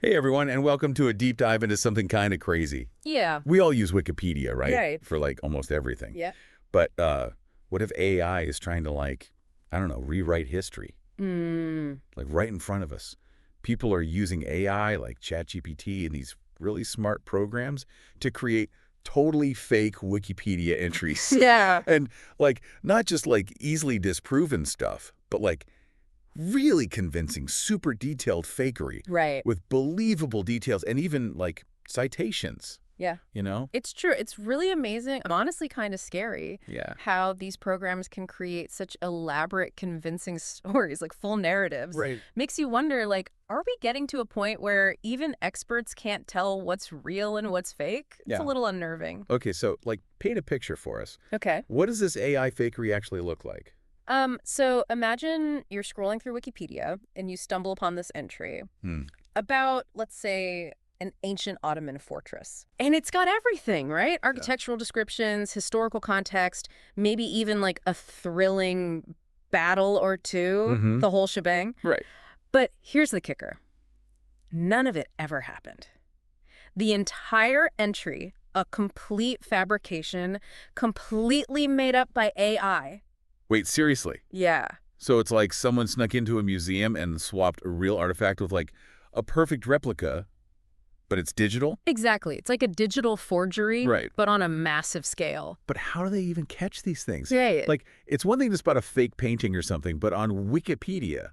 Hey everyone, and welcome to a deep dive into something kind of crazy. Yeah. We all use Wikipedia, right? Right. For like almost everything. Yeah. But what if AI is trying to I don't know, rewrite history? Like right in front of us. People are using AI like ChatGPT and these really smart programs to create totally fake Wikipedia entries. Yeah. And not just easily disproven stuff, but really convincing, super detailed fakery Right. with believable details and even citations, Yeah. you know? It's true. It's really amazing. I'm honestly kind of scary Yeah. how these programs can create such elaborate, convincing stories, like full narratives. Right. Makes you wonder, are we getting to a point where even experts can't tell what's real and what's fake? It's Yeah. a little unnerving. Okay, so paint a picture for us. Okay. What does this AI fakery actually look like? So imagine you're scrolling through Wikipedia and you stumble upon this entry about, let's say, an ancient Ottoman fortress. And it's got everything, right? Architectural descriptions, historical context, maybe even a thrilling battle or two, the whole shebang. Right. But here's the kicker. None of it ever happened. The entire entry, a complete fabrication, completely made up by AI. Wait, seriously? Yeah. So it's like someone snuck into a museum and swapped a real artifact with a perfect replica, but it's digital? Exactly. It's like a digital forgery, Right. but on a massive scale. But how do they even catch these things? Right. It's one thing to spot a fake painting or something, but on Wikipedia,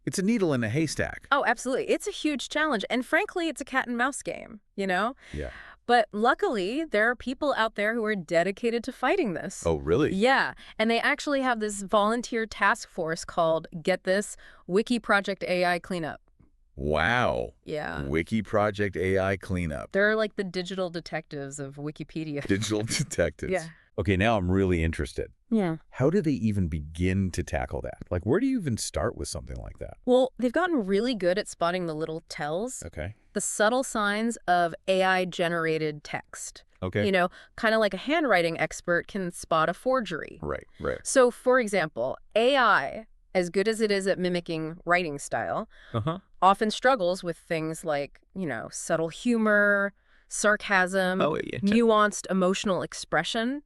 it's a needle in a haystack. Oh, absolutely. It's a huge challenge. And frankly, it's a cat and mouse game, you know? Yeah. But luckily, there are people out there who are dedicated to fighting this. Oh, really? Yeah. And they actually have this volunteer task force called, get this, Wiki Project AI Cleanup. Wow. Yeah. Wiki Project AI Cleanup. They're like the digital detectives of Wikipedia. Digital detectives. Yeah. Okay, now I'm really interested. Yeah. How do they even begin to tackle that? Where do you even start with something like that? Well, they've gotten really good at spotting the little tells. Okay. The subtle signs of AI-generated text. Okay. You know, kind of like a handwriting expert can spot a forgery. Right, right. So, for example, AI, as good as it is at mimicking writing style, often struggles with things like, subtle humor, sarcasm, nuanced emotional expression.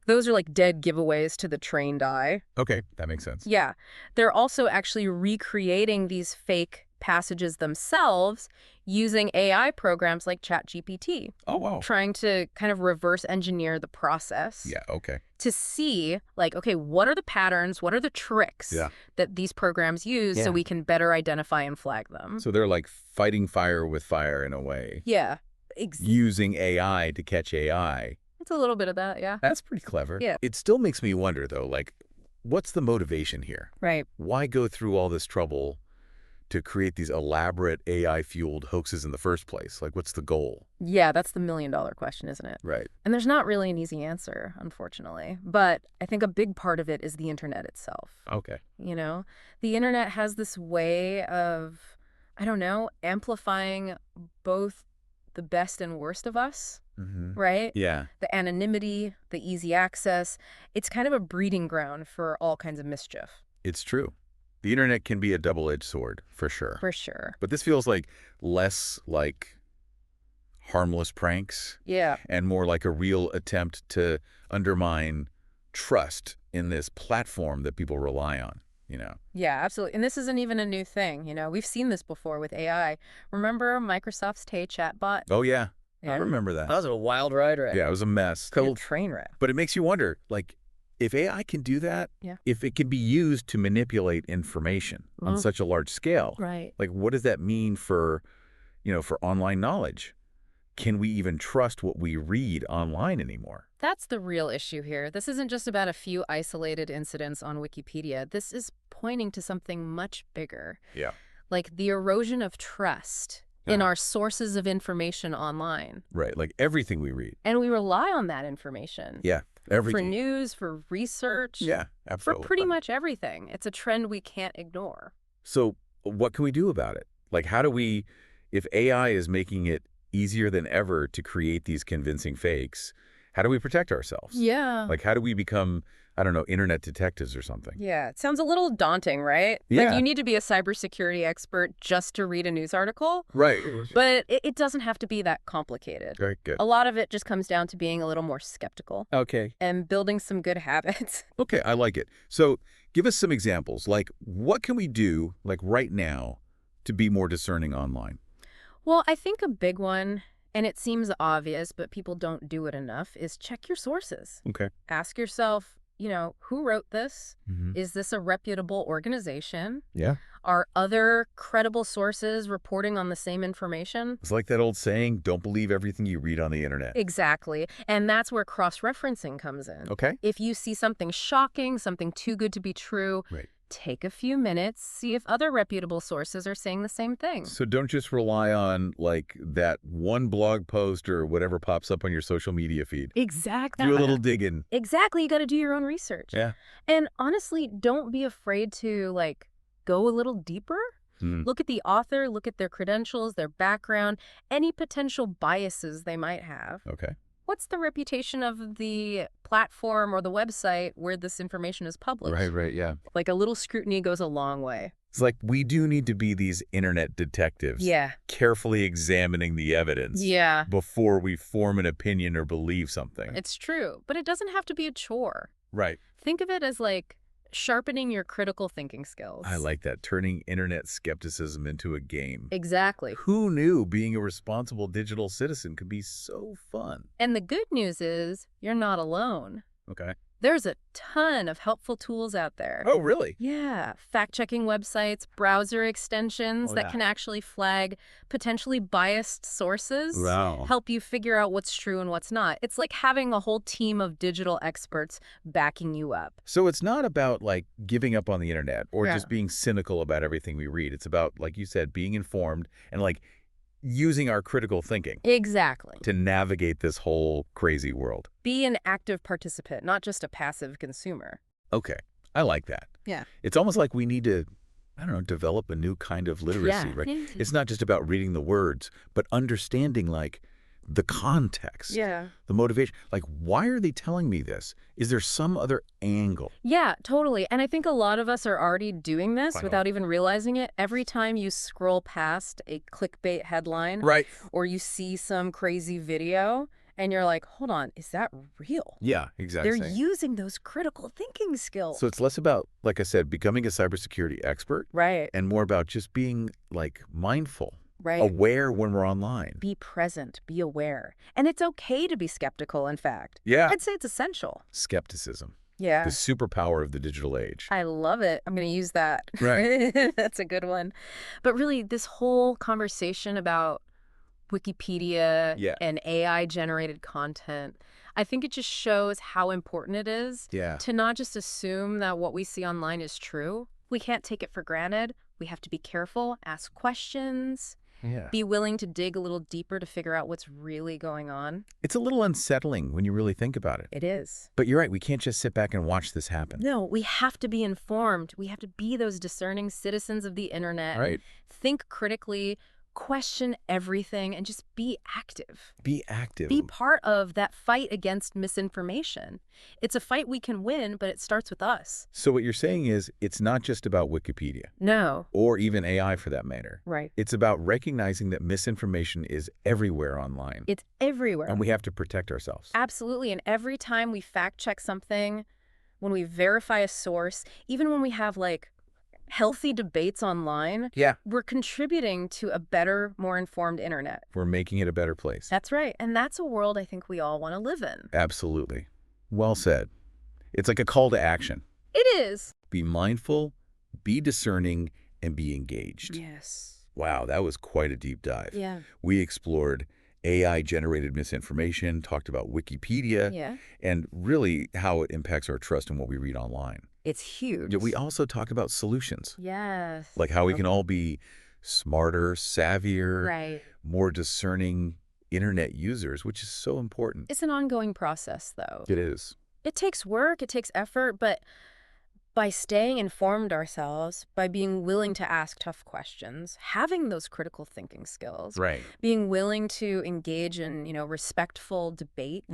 Those are dead giveaways to the trained eye. Okay, that makes sense. Yeah. They're also actually recreating these fake passages themselves using AI programs like ChatGPT. Oh, wow. Trying to kind of reverse engineer the process. Yeah, okay. To see, okay, what are the patterns, what are the tricks that these programs use so we can better identify and flag them. So they're fighting fire with fire in a way. Yeah. Using AI to catch AI. It's a little bit of that, yeah. That's pretty clever. Yeah. It still makes me wonder, though, what's the motivation here? Right. Why go through all this trouble to create these elaborate AI-fueled hoaxes in the first place? What's the goal? Yeah, that's the million-dollar question, isn't it? Right. And there's not really an easy answer, unfortunately. But I think a big part of it is the internet itself. Okay. The internet has this way of, amplifying both the best and worst of us. Right? Yeah. The anonymity, the easy access. It's kind of a breeding ground for all kinds of mischief. It's true. The internet can be a double-edged sword, for sure. For sure. But this feels less harmless pranks. Yeah. And more like a real attempt to undermine trust in this platform that people rely on, Yeah, absolutely. And this isn't even a new thing. We've seen this before with AI. Remember Microsoft's Hey chatbot? Oh, yeah. Yeah. I remember that. That was a wild ride, right? Yeah, it was a mess. Total train wreck. But it makes you wonder, if AI can do that, if it can be used to manipulate information on such a large scale, right? What does that mean for online knowledge? Can we even trust what we read online anymore? That's the real issue here. This isn't just about a few isolated incidents on Wikipedia. This is pointing to something much bigger. Yeah. The erosion of trust in our sources of information online. Right, everything we read. And we rely on that information. Yeah, everything. For news, for research. Yeah, absolutely. For pretty much everything. It's a trend we can't ignore. So what can we do about it? How do we, if AI is making it easier than ever to create these convincing fakes, how do we protect ourselves? Yeah. How do we become, I don't know, internet detectives or something. Yeah, it sounds a little daunting, right? Like Yeah. you need to be a cybersecurity expert just to read a news article. Right. But it doesn't have to be that complicated. Very good. A lot of it just comes down to being a little more skeptical Okay. and building some good habits. Okay, I like it. So give us some examples. Like, what can we do, like right now, to be more discerning online? Well, I think a big one, and it seems obvious, but people don't do it enough, is check your sources. Okay. Ask yourself, who wrote this? Mm-hmm. Is this a reputable organization? Yeah. Are other credible sources reporting on the same information? It's like that old saying, don't believe everything you read on the internet. Exactly. And that's where cross-referencing comes in. Okay. If you see something shocking, something too good to be true, Right. take a few minutes, see if other reputable sources are saying the same thing. So don't just rely on, like, that one blog post or whatever pops up on your social media feed. Exactly. Do a little digging. Exactly. You got to do your own research. Yeah. And honestly, don't be afraid to, go a little deeper. Look at the author, look at their credentials, their background, any potential biases they might have. Okay. What's the reputation of the platform or the website where this information is published? Right, yeah. Like a little scrutiny goes a long way. It's like we do need to be these internet detectives. Yeah. Carefully examining the evidence. Yeah. Before we form an opinion or believe something. It's true, but it doesn't have to be a chore. Right. Think of it as sharpening your critical thinking skills. I like that, turning internet skepticism into a game. Exactly. Who knew being a responsible digital citizen could be so fun? And the good news is you're not alone. Okay. There's a ton of helpful tools out there. Oh, really? Yeah, fact-checking websites, browser extensions that can actually flag potentially biased sources, Wow. help you figure out what's true and what's not. It's like having a whole team of digital experts backing you up. So it's not about, like, giving up on the internet or Yeah. just being cynical about everything we read. It's about, like you said, being informed and, like, using our critical thinking Exactly. to navigate this whole crazy world. Be an active participant, not just a passive consumer. Okay. I like that. Yeah. It's almost like we need to, I don't know, develop a new kind of literacy, right? It's not just about reading the words, but understanding, like, the context, Yeah. the motivation. Like, why are they telling me this? Is there some other angle? Yeah, totally. And I think a lot of us are already doing this Finally. without even realizing it. Every time you scroll past a clickbait headline Right. or you see some crazy video and you're like, hold on, is that real? Yeah, exactly. They're using those critical thinking skills. So it's less about, like I said, becoming a cybersecurity expert Right, and more about just being, like, mindful, right. aware when we're online. Be present, be aware. And it's okay to be skeptical, in fact. Yeah. I'd say it's essential. Skepticism, Yeah. the superpower of the digital age. I love it. I'm going to use that. Right. That's a good one. But really, this whole conversation about Wikipedia Yeah. and AI-generated content, I think it just shows how important it is Yeah. to not just assume that what we see online is true. We can't take it for granted. We have to be careful, ask questions, Yeah. be willing to dig a little deeper to figure out what's really going on. It's a little unsettling when you really think about it. It is. But you're right, we can't just sit back and watch this happen. No, we have to be informed. We have to be those discerning citizens of the internet. Right. Think critically, question everything, and just be active. Be active. Be part of that fight against misinformation. It's a fight we can win, but it starts with us. So what you're saying is it's not just about Wikipedia No. or even AI for that matter. Right. It's about recognizing that misinformation is everywhere online. It's everywhere. And we have to protect ourselves. Absolutely. And every time we fact check something, when we verify a source, even when we have healthy debates online, Yeah. we're contributing to a better, more informed internet. We're making it a better place. That's right. And that's a world I think we all want to live in. Absolutely. Well said. It's like a call to action. It is. Be mindful, be discerning, and be engaged. Yes. Wow, that was quite a deep dive. Yeah. We explored AI-generated misinformation, talked about Wikipedia, Yeah. and really how it impacts our trust in what we read online. It's huge. We also talked about solutions, Yes. like how we can all be smarter, savvier, Right. more discerning internet users, which is so important. It's an ongoing process, though. It is. It takes work, it takes effort, but by staying informed ourselves, by being willing to ask tough questions, having those critical thinking skills, Right. being willing to engage in, respectful debate,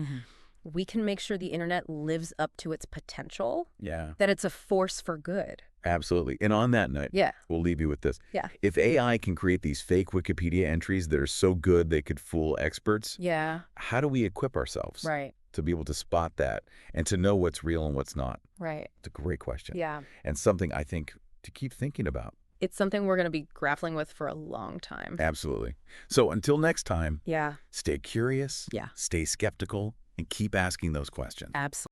we can make sure the internet lives up to its potential, Yeah, that it's a force for good. absolutely. And on that note, Yeah. we'll leave you with this. Yeah. If AI can create these fake Wikipedia entries that are so good they could fool experts, Yeah. how do we equip ourselves Right. to be able to spot that and to know what's real and what's not? Right. It's a great question. Yeah. And something I think to keep thinking about. It's something we're going to be grappling with for a long time. Absolutely. So until next time, Yeah. stay curious, Yeah. stay skeptical, and keep asking those questions. Absolutely.